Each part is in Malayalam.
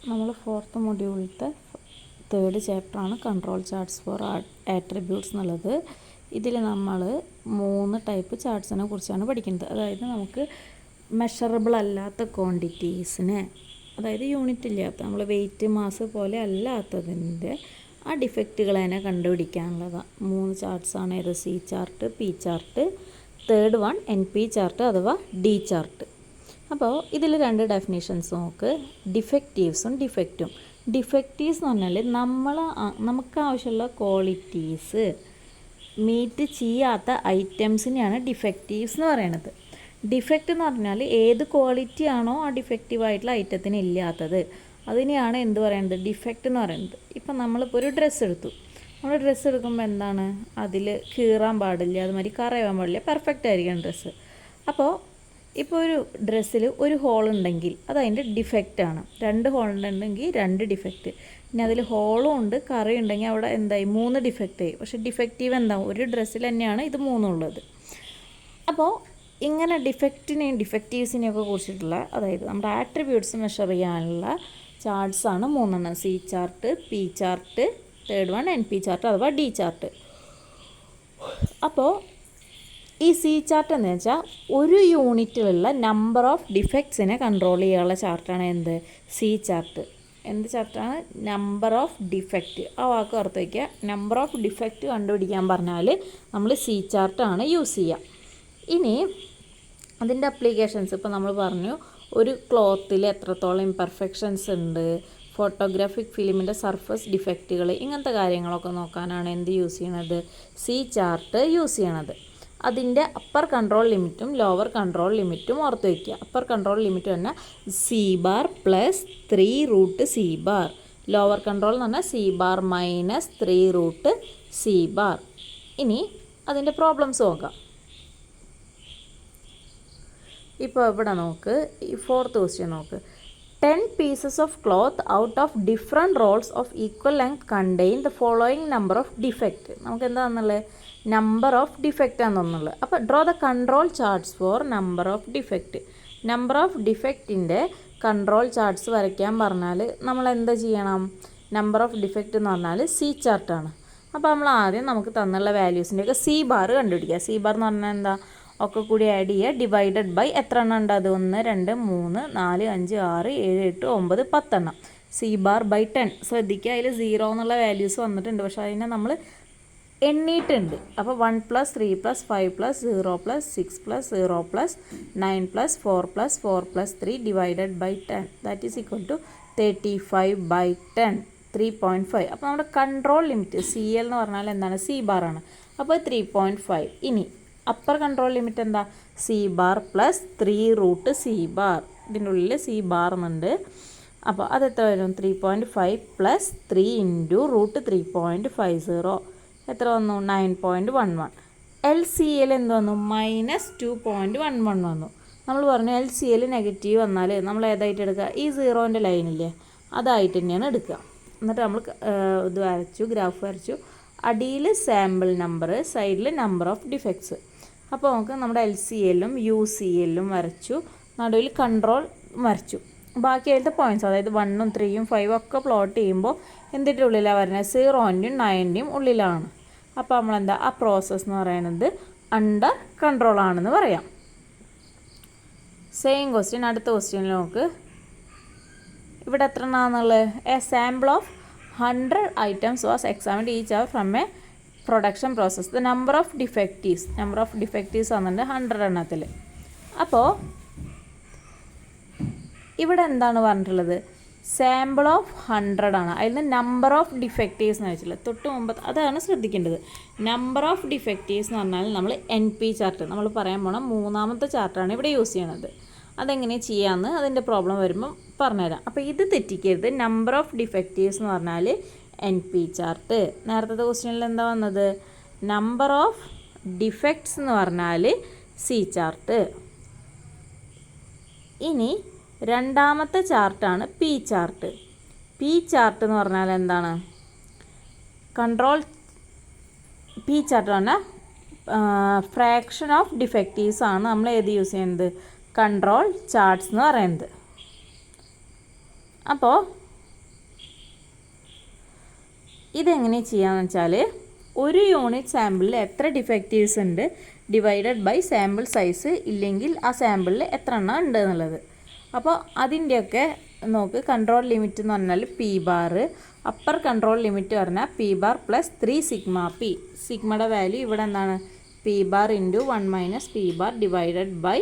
നമ്മൾ ഫോർത്ത് മൊഡ്യൂളിലത്തെ തേർഡ് ചാപ്റ്ററാണ് കൺട്രോൾ ചാർട്ട്സ് ഫോർ ആട്രിബ്യൂട്ട്സ് എന്നുള്ളത്. ഇതിൽ നമ്മൾ 3 ടൈപ്പ് ചാർട്ട്സിനെ കുറിച്ചാണ് പഠിക്കുന്നത്. അതായത് നമുക്ക് മെഷറബിൾ അല്ലാത്ത ക്വാണ്ടിറ്റീസിനെ, അതായത് യൂണിറ്റ് ഇല്ലാത്ത, നമ്മൾ വെയിറ്റ് മാസ് പോലെ അല്ലാത്തതിൻ്റെ ആ ഡിഫക്റ്റുകളെ കണ്ടുപിടിക്കാനുള്ളതാണ് 3 ചാർട്ട്സാണ്. ഏത്? C chart, P chart, third one NP chart അഥവാ ഡി ചാർട്ട്. അപ്പോൾ ഇതിൽ 2 ഡെഫിനേഷൻസ് നോക്ക്, ഡിഫക്റ്റീവ്സും ഡിഫക്റ്റും. ഡിഫക്റ്റീവ്സ് എന്ന് പറഞ്ഞാൽ നമുക്ക് ആവശ്യമുള്ള ക്വാളിറ്റീസ് മീറ്റ് ചെയ്യാത്ത ഐറ്റംസിനെയാണ് ഡിഫക്റ്റീവ്സ് എന്ന് പറയുന്നത്. ഡിഫക്റ്റ് എന്ന് പറഞ്ഞാൽ ഏത് ക്വാളിറ്റി ആണോ ആ ഡിഫക്റ്റീവായിട്ടുള്ള ഐറ്റത്തിന് ഇല്ലാത്തത്, അതിനെയാണ് എന്ത് പറയുന്നത്? ഡിഫക്റ്റ് എന്ന് പറയുന്നത്. ഇപ്പം നമ്മളിപ്പോൾ ഒരു ഡ്രസ്സ് എടുത്തു. നമ്മൾ ഡ്രസ്സ് എടുക്കുമ്പോൾ എന്താണ്? അതിൽ കീറാൻ പാടില്ല, അതുമാതിരി കറയാൻ പാടില്ല, പെർഫെക്റ്റ് ആയിരിക്കണം ഡ്രസ്സ്. അപ്പോൾ ഇപ്പോൾ ഒരു ഡ്രസ്സിൽ ഒരു ഹോൾ ഉണ്ടെങ്കിൽ അത് അതിൻ്റെ ഡിഫക്റ്റാണ്. 2 ഹോൾ ഉണ്ടെങ്കിൽ 2 ഡിഫക്റ്റ്. ഇനി അതിൽ ഹോളും ഉണ്ട് കറയും ഉണ്ടെങ്കിൽ അവിടെ എന്തായി? 3 ഡിഫക്റ്റായി. പക്ഷേ ഡിഫക്റ്റീവ് എന്താവും? ഒരു ഡ്രസ്സിൽ തന്നെയാണ് ഇത് 3 ഉള്ളത്. അപ്പോൾ ഇങ്ങനെ ഡിഫക്റ്റിനെയും ഡിഫക്റ്റീവ്സിനെയും ഒക്കെ കുറിച്ചിട്ടുള്ള, അതായത് നമ്മുടെ ആട്രിബ്യൂട്ട്സ് മെഷർ ചെയ്യാനുള്ള ചാർട്ട്സാണ് 3 C chart, P chart, third one NP chart അഥവാ ഡി ചാർട്ട്. അപ്പോൾ ഈ സി ചാർട്ട് എന്ന് വെച്ചാൽ ഒരു യൂണിറ്റിലുള്ള നമ്പർ ഓഫ് ഡിഫക്ട്സിനെ കൺട്രോൾ ചെയ്യാനുള്ള ചാർട്ടാണ് എന്ത്? C chart. എന്ത് ചാർട്ടാണ്? Number of defect. ആ വാക്ക് ഓർത്ത് വയ്ക്കുക. നമ്പർ ഓഫ് ഡിഫക്റ്റ് കണ്ടുപിടിക്കാൻ പറഞ്ഞാൽ നമ്മൾ സി ചാർട്ടാണ് യൂസ് ചെയ്യുക. ഇനി അതിൻ്റെ അപ്ലിക്കേഷൻസ് ഇപ്പോൾ നമ്മൾ പറഞ്ഞു, ഒരു ക്ലോത്തിൽ എത്രത്തോളം ഇംപെർഫെക്ഷൻസ് ഉണ്ട്, ഫോട്ടോഗ്രാഫിക് ഫിലിമിൻ്റെ സർഫസ് ഡിഫക്റ്റുകൾ, ഇങ്ങനത്തെ കാര്യങ്ങളൊക്കെ നോക്കാനാണ് എന്ത് യൂസ് ചെയ്യണത്? സി ചാർട്ട് യൂസ് ചെയ്യണത്. അതിൻ്റെ അപ്പർ കൺട്രോൾ ലിമിറ്റും ലോവർ കൺട്രോൾ ലിമിറ്റും ഓർത്ത് വയ്ക്കുക. അപ്പർ കൺട്രോൾ ലിമിറ്റ് പറഞ്ഞാൽ C bar plus 3 root C bar. Lower control എന്ന് പറഞ്ഞാൽ C bar minus 3 root C bar. ഇനി അതിൻ്റെ പ്രോബ്ലംസ് നോക്കാം. ഇപ്പോൾ ഇവിടെ നോക്ക്, ഈ 4th ക്വസ്റ്റ്യൻ നോക്ക്. 10 pieces of cloth out of different rolls of equal length contain the following number of defect. നമുക്ക് എന്താണെന്നുള്ളത്? നമ്പർ ഓഫ് ഡിഫക്റ്റ് ആണെന്നുള്ളത്. അപ്പോൾ draw the control charts for number of defect. Number of ഡിഫക്റ്റിൻ്റെ കൺട്രോൾ ചാർട്ട്സ് വരയ്ക്കാൻ പറഞ്ഞാൽ നമ്മൾ എന്താ ചെയ്യണം? നമ്പർ ഓഫ് ഡിഫക്റ്റ് എന്ന് പറഞ്ഞാൽ സി ചാർട്ടാണ്. അപ്പോൾ നമ്മൾ ആദ്യം നമുക്ക് തന്നുള്ള വാല്യൂസിൻ്റെയൊക്കെ സി ബാർ കണ്ടുപിടിക്കുക. സി ബാർ എന്ന് പറഞ്ഞാൽ എന്താ? ഒക്കെ കൂടി ആഡ് ചെയ്യുക, ഡിവൈഡഡ് ബൈ എത്ര എണ്ണം ഉണ്ട്? അത് 1 2 3 4 5 6 7 8 9 10 എണ്ണം. C bar by 10. ശ്രദ്ധിക്കുക, അതിൽ 0 എന്നുള്ള വാല്യൂസ് വന്നിട്ടുണ്ട്, പക്ഷേ അതിനെ നമ്മൾ എണ്ണിയിട്ടുണ്ട്. അപ്പോൾ 1 + 3 + 5 + 0 + 6 + 0 + 9 + 4 + 4 + 3 divided by 10 that is equal to 35/10 3.5. അപ്പോൾ നമ്മുടെ കൺട്രോൾ ലിമിറ്റ് CL എന്ന് പറഞ്ഞാൽ എന്താണ്? സി ബാറാണ്. അപ്പോൾ 3.5. ഇനി അപ്പർ കൺട്രോൾ ലിമിറ്റ് എന്താ? C bar plus 3 root C bar. ഇതിൻ്റെ ഉള്ളിൽ സി ബാർ എന്നുണ്ട്. അപ്പോൾ അതെത്ര വരും? 3.5 + 3 ഇൻറ്റു റൂട്ട് 3.50 എത്ര വന്നു? 9.11. LCL എന്ത് വന്നു? -2.11 വന്നു. നമ്മൾ പറഞ്ഞു LCL നെഗറ്റീവ് വന്നാൽ നമ്മൾ ഏതായിട്ട് എടുക്കുക? ഈ 0ൻ്റെ ലൈനില്ലേ, അതായിട്ട് തന്നെയാണ് എടുക്കുക. എന്നിട്ട് നമ്മൾ ഇത് വരച്ചു, ഗ്രാഫ് വരച്ചു. അടിയിൽ സാമ്പിൾ നമ്പർ, സൈഡിൽ നമ്പർ ഓഫ് ഡിഫക്ട്സ്. അപ്പോൾ നമുക്ക് നമ്മുടെ LCLും UCLും വരച്ചു, നടുവിൽ കൺട്രോൾ വരച്ചു. ബാക്കി അതിലത്തെ പോയിൻറ്റ്സ്, അതായത് 1ഉം 3ഉം 5ഉം ഒക്കെ പ്ലോട്ട് ചെയ്യുമ്പോൾ എന്തിൻ്റെ ഉള്ളിലാണ് വരുന്നത്? 0ൻ്റെയും 9ൻ്റെയും ഉള്ളിലാണ്. അപ്പോൾ നമ്മളെന്താ? ആ പ്രോസസ്സ് എന്ന് പറയുന്നത് അണ്ടർ കൺട്രോൾ ആണെന്ന് പറയാം. സെയിം ക്വസ്റ്റ്യൻ അടുത്ത ക്വസ്റ്റ്യനിൽ നമുക്ക് ഇവിടെ എത്ര എണ്ണാന്നുള്ളത്? A sample of 100 items was examined each hour from a production process. The number of defectives ആണെന്നുണ്ട് 100 എണ്ണത്തിൽ. അപ്പോൾ ഇവിടെ എന്താണ് പറഞ്ഞിട്ടുള്ളത്? സാമ്പിൾ ഓഫ് 100 ആണ്. അതിൽ നിന്ന് നമ്പർ ഓഫ് ഡിഫക്റ്റീവ്സ് എന്ന് വെച്ചിട്ടുള്ളത് തൊട്ട് മുമ്പ്, അതാണ് ശ്രദ്ധിക്കേണ്ടത്. നമ്പർ ഓഫ് ഡിഫക്റ്റീവ്സ് എന്ന് പറഞ്ഞാൽ നമ്മൾ NP ചാർട്ട്, നമ്മൾ പറയാൻ പോണ 3ാമത്തെ ചാർട്ടാണ് ഇവിടെ യൂസ് ചെയ്യണത്. അതെങ്ങനെ ചെയ്യാമെന്ന് അതിൻ്റെ പ്രോബ്ലം വരുമ്പം പറഞ്ഞുതരാം. അപ്പോൾ ഇത് തെറ്റിക്കരുത്. നമ്പർ ഓഫ് ഡിഫക്റ്റീവ്സ് എന്ന് പറഞ്ഞാൽ NP ചാർട്ട്. നേരത്തെ ക്വസ്റ്റ്യനിൽ എന്താ വന്നത്? നമ്പർ ഓഫ് ഡിഫക്ട്സ് എന്ന് പറഞ്ഞാൽ സി ചാർട്ട്. ഇനി 2ാമത്തെ ചാർട്ടാണ് പി ചാർട്ട്. പി ചാർട്ട് എന്ന് പറഞ്ഞാൽ എന്താണ്? കൺട്രോൾ പി ചാർട്ട് പറഞ്ഞാൽ ഫ്രാക്ഷൻ ഓഫ് ഡിഫക്റ്റീവ്സ് ആണ് നമ്മൾ ഏത് യൂസ് ചെയ്യുന്നത്? കൺട്രോൾ ചാർട്ട്സ് എന്ന് പറയുന്നത്. അപ്പോൾ ഇതെങ്ങനെ ചെയ്യാമെന്ന് വെച്ചാൽ ഒരു യൂണിറ്റ് സാമ്പിളിൽ എത്ര ഡിഫക്റ്റീവ്സ് ഉണ്ട് ഡിവൈഡഡ് ബൈ സാമ്പിൾ സൈസ് ഇല്ലെങ്കിൽ ആ സാമ്പിളിൽ എത്ര എണ്ണം ഉണ്ട് എന്നുള്ളത്. അപ്പോൾ അതിൻ്റെയൊക്കെ നോക്ക്. കൺട്രോൾ ലിമിറ്റ് എന്ന് പറഞ്ഞാൽ P bar, upper control limit പറഞ്ഞാൽ P bar plus 3 sigma P. സിഗ്മയുടെ വാല്യൂ ഇവിടെ എന്താണ്? P bar into 1 minus P bar divided by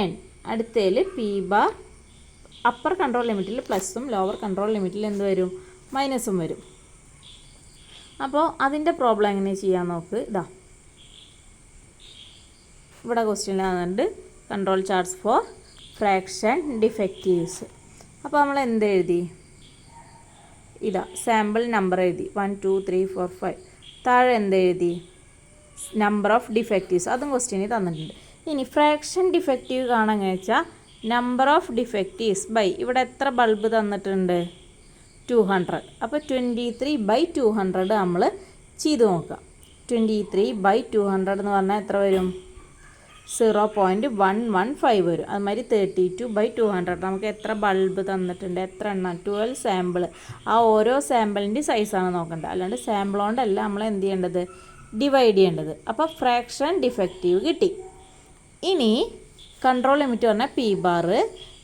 N. അടുത്തതിൽ പി ബാർ അപ്പർ കൺട്രോൾ ലിമിറ്റിൽ പ്ലസും ലോവർ കൺട്രോൾ ലിമിറ്റിൽ എന്ത് വരും? മൈനസും വരും. അപ്പോൾ അതിൻ്റെ പ്രോബ്ലം എങ്ങനെ ചെയ്യാൻ നോക്ക്. ഇതാ ഇവിടെ ക്വസ്റ്റ്യൻ ആകുന്നുണ്ട് കൺട്രോൾ ചാർട്ട്സ് ഫോർ ഫ്രാക്ഷൻ ഡിഫക്റ്റീവ്സ്. അപ്പോൾ നമ്മൾ എന്ത് എഴുതി? ഇതാ സാമ്പിൾ നമ്പർ എഴുതി 1 2 3 4 5. താഴെ എന്ത് എഴുതി? Number of defectives. അതും ക്വസ്റ്റ്യനിൽ തന്നിട്ടുണ്ട്. ഇനി ഫ്രാക്ഷൻ ഡിഫക്റ്റീവ് കാണാൻ വെച്ചാൽ നമ്പർ ഓഫ് ഡിഫക്റ്റീവ്സ് ബൈ ഇവിടെ എത്ര ബൾബ് തന്നിട്ടുണ്ട്? 200. അപ്പോൾ 23/200 നമ്മൾ ചെയ്ത് നോക്കാം. 23/200 എന്ന് പറഞ്ഞാൽ എത്ര വരും? 0.115 വരും. അതുമാതിരി 32/200 നമുക്ക് എത്ര ബൾബ് തന്നിട്ടുണ്ട്? എത്ര എണ്ണം? 12 സാമ്പിൾ. ആ ഓരോ സാമ്പിളിൻ്റെ സൈസാണ് നോക്കേണ്ടത്. അല്ലാണ്ട് സാമ്പിൾ കൊണ്ടല്ല നമ്മൾ എന്ത് ചെയ്യേണ്ടത്? ഡിവൈഡ് ചെയ്യേണ്ടത്. അപ്പോൾ ഫ്രാക്ഷൻ ഡിഫക്റ്റീവ് കിട്ടി. ഇനി കൺട്രോൾ ലിമിറ്റ് പറഞ്ഞാൽ P bar,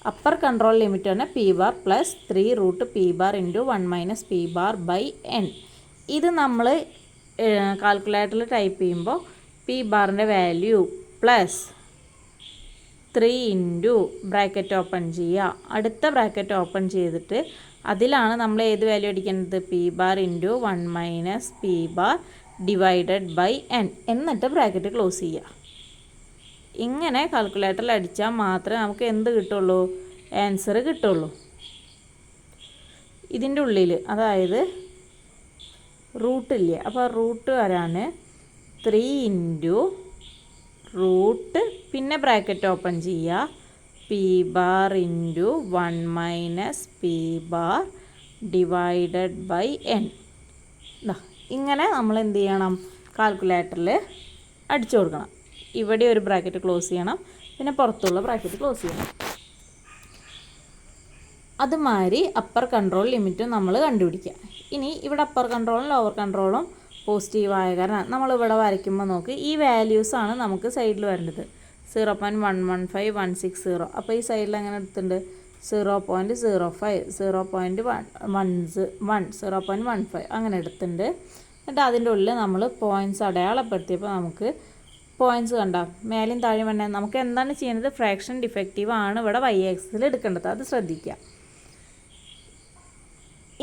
upper control limit പറഞ്ഞാൽ P bar plus 3 root P bar into 1 minus P bar by N. ഇത് നമ്മൾ കാൽക്കുലേറ്ററിൽ ടൈപ്പ് ചെയ്യുമ്പോൾ പി ബാറിൻ്റെ value plus 3 into bracket open ചെയ്യുക. അടുത്ത ബ്രാക്കറ്റ് ഓപ്പൺ ചെയ്തിട്ട് അതിലാണ് നമ്മൾ ഏത് വാല്യൂ അടിക്കേണ്ടത്? P bar into 1 minus P bar divided by N. എന്നിട്ട് ബ്രാക്കറ്റ് ക്ലോസ് ചെയ്യുക. ഇങ്ങനെ കാൽക്കുലേറ്ററിൽ അടിച്ചാൽ മാത്രമേ നമുക്ക് എന്ത് കിട്ടുള്ളൂ? ആൻസർ കിട്ടുള്ളൂ. ഇതിൻ്റെ ഉള്ളിൽ അതായത് റൂട്ടില്ലേ, അപ്പോൾ റൂട്ട് വരാൻ 3 ഇൻറ്റു റൂട്ട് പിന്നെ ബ്രാക്കറ്റ് ഓപ്പൺ ചെയ്യുക P bar into 1 minus P bar divided by N. ഇങ്ങനെ നമ്മൾ എന്ത് ചെയ്യണം? കാൽക്കുലേറ്ററിൽ അടിച്ചു കൊടുക്കണം. ഇവിടെ ഒരു ബ്രാക്കറ്റ് ക്ലോസ് ചെയ്യണം, പിന്നെ പുറത്തുള്ള ബ്രാക്കറ്റ് ക്ലോസ് ചെയ്യണം. അതുമാതിരി അപ്പർ കൺട്രോൾ ലിമിറ്റും നമ്മൾ കണ്ടുപിടിക്കുക. ഇനി ഇവിടെ അപ്പർ കൺട്രോളും ലോവർ കൺട്രോളും പോസിറ്റീവായ കാരണം നമ്മളിവിടെ വരയ്ക്കുമ്പോൾ നോക്ക് ഈ വാല്യൂസാണ് നമുക്ക് സൈഡിൽ വരേണ്ടത്. 0.115 160. അപ്പോൾ ഈ സൈഡിൽ എങ്ങനെ എടുത്തിട്ടുണ്ട്? 0.05 0.1 0.15 അങ്ങനെ എടുത്തിട്ടുണ്ട്. എന്നിട്ട് അതിൻ്റെ ഉള്ളിൽ നമ്മൾ പോയിൻറ്റ്സ് അടയാളപ്പെടുത്തിയപ്പോൾ നമുക്ക് പോയിൻറ്റ്സ് കണ്ട മേലും താഴെയും വേണ്ട. നമുക്ക് എന്താണ് ചെയ്യുന്നത്? ഫ്രാക്ഷൻ ഡിഫക്റ്റീവ് ആണ് ഇവിടെ y ആക്സിസിൽ എടുക്കേണ്ടത്. അത് ശ്രദ്ധിക്കുക.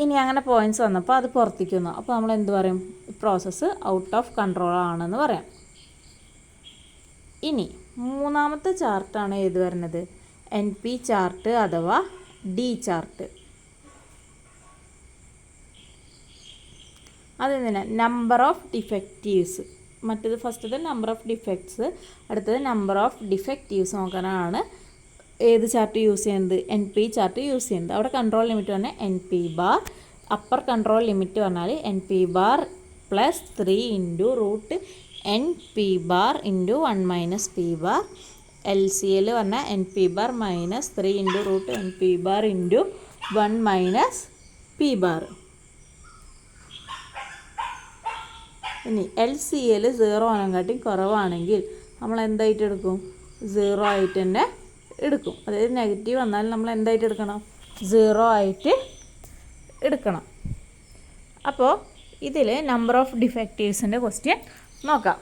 ഇനി അങ്ങനെ പോയിൻറ്റ്സ് വന്നപ്പോൾ അത് പുറത്തേക്ക് വന്നു. അപ്പോൾ നമ്മൾ എന്ത് പറയും? പ്രോസസ്സ് ഔട്ട് ഓഫ് കൺട്രോൾ ആണെന്ന് പറയാം. ഇനി മൂന്നാമത്തെ ചാർട്ടാണ് ഏത് വരുന്നത്? NP ചാർട്ട് അഥവാ D ചാർട്ട്. അതെന്തിനാ? Number of defectives. മറ്റേത് ഫസ്റ്റത്തെ നമ്പർ ഓഫ് ഡിഫക്ട്സ്, അടുത്തത് നമ്പർ ഓഫ് ഡിഫക്റ്റീവ്സ് നോക്കാനാണ് ഏത് ചാർട്ട് യൂസ് ചെയ്യുന്നത്? NP ചാർട്ട് യൂസ് ചെയ്യുന്നത്. അവിടെ കൺട്രോൾ ലിമിറ്റ് പറഞ്ഞാൽ NP bar, upper control limit പറഞ്ഞാൽ NP bar plus 3 into root NP bar into 1 minus P bar. LCL പറഞ്ഞാൽ NP bar minus 3 into root NP bar into 1 minus P bar. ഇനി LCL 0 ആണെങ്കാട്ടി കുറവാണെങ്കിൽ നമ്മൾ എന്തായിട്ട് എടുക്കും? 0 ആയിട്ട് തന്നെ എടുക്കും. അതായത് നെഗറ്റീവ് വന്നാൽ നമ്മൾ എന്തായിട്ട് എടുക്കണം? 0 ആയിട്ട് എടുക്കണം. അപ്പോൾ ഇതിൽ നമ്പർ ഓഫ് ഡിഫക്റ്റീവ്സിൻ്റെ ക്വസ്റ്റ്യൻ നോക്കാം.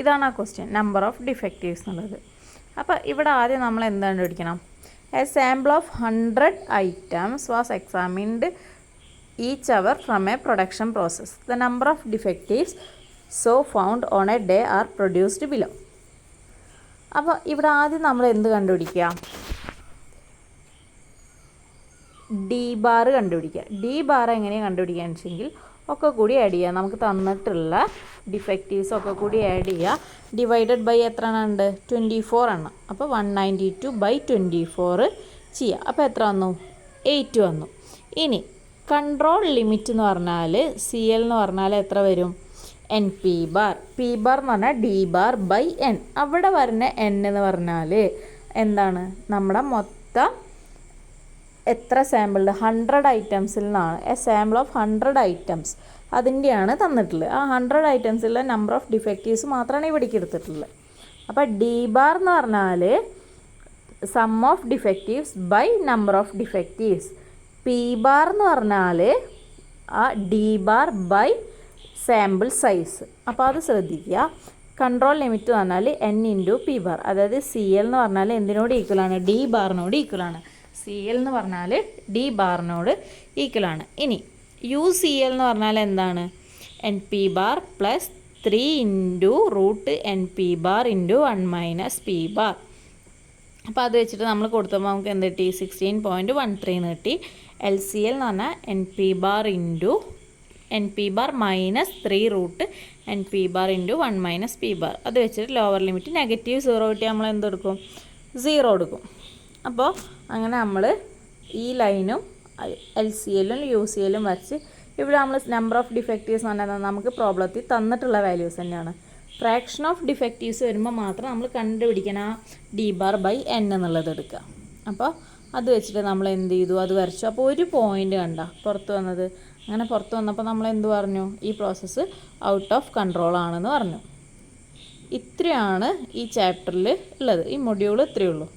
ഇതാണ് ആ ക്വസ്റ്റ്യൻ, നമ്പർ ഓഫ് ഡിഫക്റ്റീവ്സ് എന്നുള്ളത്. അപ്പോൾ ഇവിടെ ആദ്യം നമ്മൾ എന്ത് കണ്ടുപിടിക്കണം? A sample of 100 items was examined each hour from a production process. The number of defectives so found on a day are produced below. അപ്പോൾ ഇവിടെ ആദ്യം നമ്മൾ എന്ത് കണ്ടുപിടിക്കുക? ഡി ബാർ കണ്ടുപിടിക്കുക. ഡി ബാർ എങ്ങനെയാണ് കണ്ടുപിടിക്കുകയെന്ന് വെച്ചെങ്കിൽ ഒക്കെ കൂടി ആഡ് ചെയ്യുക. നമുക്ക് തന്നിട്ടുള്ള ഡിഫക്റ്റീവ്സ് ഒക്കെ കൂടി ആഡ് ചെയ്യുക. ഡിവൈഡഡ് ബൈ എത്ര എണ്ണം ഉണ്ട്? 24 എണ്ണം. അപ്പോൾ 192/24 ചെയ്യുക. അപ്പോൾ എത്ര വന്നു? 8 വന്നു. ഇനി കൺട്രോൾ ലിമിറ്റ് എന്ന് പറഞ്ഞാൽ CL എന്ന് പറഞ്ഞാൽ എത്ര വരും? N P bar. P bar എന്ന് പറഞ്ഞാൽ ഡി ബാർ ബൈ എൻ. അവിടെ വരുന്ന എൻ എന്ന് പറഞ്ഞാൽ എന്താണ്? നമ്മുടെ മൊത്തം എത്ര സാമ്പിളുണ്ട്? 100 ഐറ്റംസിൽ നിന്നാണ്. എ സാമ്പിൾ ഓഫ് 100 ഐറ്റംസ് അതിൻ്റെയാണ് തന്നിട്ടുള്ളത്. ആ 100 ഐറ്റംസിലെ നമ്പർ ഓഫ് ഡിഫക്റ്റീവ്സ് മാത്രമാണ് ഇവിടേക്ക് എടുത്തിട്ടുള്ളത്. അപ്പോൾ ഡി ബാർ എന്ന് പറഞ്ഞാൽ sum of defectives by number of defectives. P bar എന്ന് പറഞ്ഞാൽ ആ D bar by sample size. അപ്പോൾ അത് ശ്രദ്ധിക്കുക. കൺട്രോൾ ലിമിറ്റ് എന്ന് പറഞ്ഞാൽ എൻ ഇൻറ്റു പി ബാർ. അതായത് സി എൽ എന്ന് പറഞ്ഞാൽ എന്തിനോട് ഈക്വലാണ്? ഡി ബാറിനോട് ഈക്വലാണ്. സി എൽ എന്ന് പറഞ്ഞാൽ ഡി ബാറിനോട് ഈക്വലാണ്. ഇനി യു സി എൽ എന്ന് പറഞ്ഞാൽ എന്താണ്? N P bar plus 3 into root N P bar into 1 minus P bar. അപ്പോൾ അത് വെച്ചിട്ട് നമ്മൾ കൊടുത്തപ്പോൾ നമുക്ക് എന്ത് കിട്ടി? 16.13 എന്ന് കിട്ടി. എൽ സി എൽ എന്ന് പറഞ്ഞാൽ N P bar into N P bar minus 3 root N P bar into 1 minus P bar. അത് വെച്ചിട്ട് ലോവർ ലിമിറ്റ് -0 കിട്ടി നമ്മൾ എന്തെടുക്കും? 0 എടുക്കും. അപ്പോൾ അങ്ങനെ നമ്മൾ ഈ ലൈനും എൽ സി എല്ലും യു സി എല്ലും വരച്ച് ഇവിടെ നമ്മൾ നമ്പർ ഓഫ് ഡിഫക്റ്റീവ്സ് എന്ന് പറഞ്ഞാൽ നമുക്ക് പ്രോബ്ലത്തിൽ തന്നിട്ടുള്ള വാല്യൂസ് തന്നെയാണ്. ഫ്രാക്ഷൻ ഓഫ് ഡിഫക്റ്റീവ്സ് വരുമ്പോൾ മാത്രം നമ്മൾ കണ്ടുപിടിക്കണം ആ ഡി ബാർ ബൈ എൻ എന്നുള്ളത് എടുക്കുക. അപ്പോൾ അത് വെച്ചിട്ട് നമ്മൾ എന്ത് ചെയ്തു? അത് വരച്ചു. അപ്പോൾ ഒരു പോയിൻ്റ് കണ്ട പുറത്ത് വന്നത്. അങ്ങനെ പുറത്ത് വന്നപ്പോൾ നമ്മൾ എന്ത് പറഞ്ഞു? ഈ പ്രോസസ്സ് ഔട്ട് ഓഫ് കൺട്രോൾ ആണെന്ന് പറഞ്ഞു. ഇത്രയാണ് ഈ ചാപ്റ്ററിൽ ഉള്ളത്. ഈ മൊഡ്യൂൾ ഇത്രയേ ഉള്ളൂ.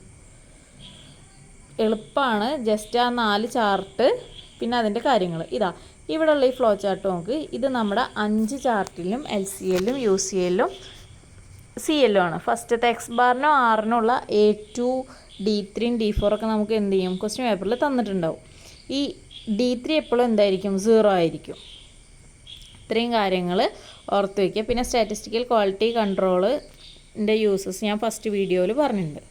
എളുപ്പമാണ്. ജസ്റ്റ് ആ 4 ചാർട്ട് പിന്നെ അതിൻ്റെ കാര്യങ്ങൾ ഇതാ ഇവിടെയുള്ള ഈ ഫ്ലോ ചാർട്ട് നോക്ക്. ഇത് നമ്മുടെ 5 ചാർട്ടിലും എൽ സി എല്ലും യു സി എല്ലും സി എല്ലും ആണ്. ഫസ്റ്റത്തെ എക്സ് ബാറിനോ ആറിനുള്ള A2 D3 D4 ഒക്കെ നമുക്ക് എന്ത് ചെയ്യും? ക്വസ്റ്റ്യൻ പേപ്പറിൽ തന്നിട്ടുണ്ടാവും. ഈ D3 എപ്പോഴും എന്തായിരിക്കും? 0 ആയിരിക്കും. ഇത്രയും കാര്യങ്ങൾ ഓർത്ത് വയ്ക്കുക. പിന്നെ സ്റ്റാറ്റിസ്റ്റിക്കൽ ക്വാളിറ്റി കൺട്രോളിൻ്റെ യൂസസ് ഞാൻ ഫസ്റ്റ് വീഡിയോയിൽ പറഞ്ഞിട്ടുണ്ട്.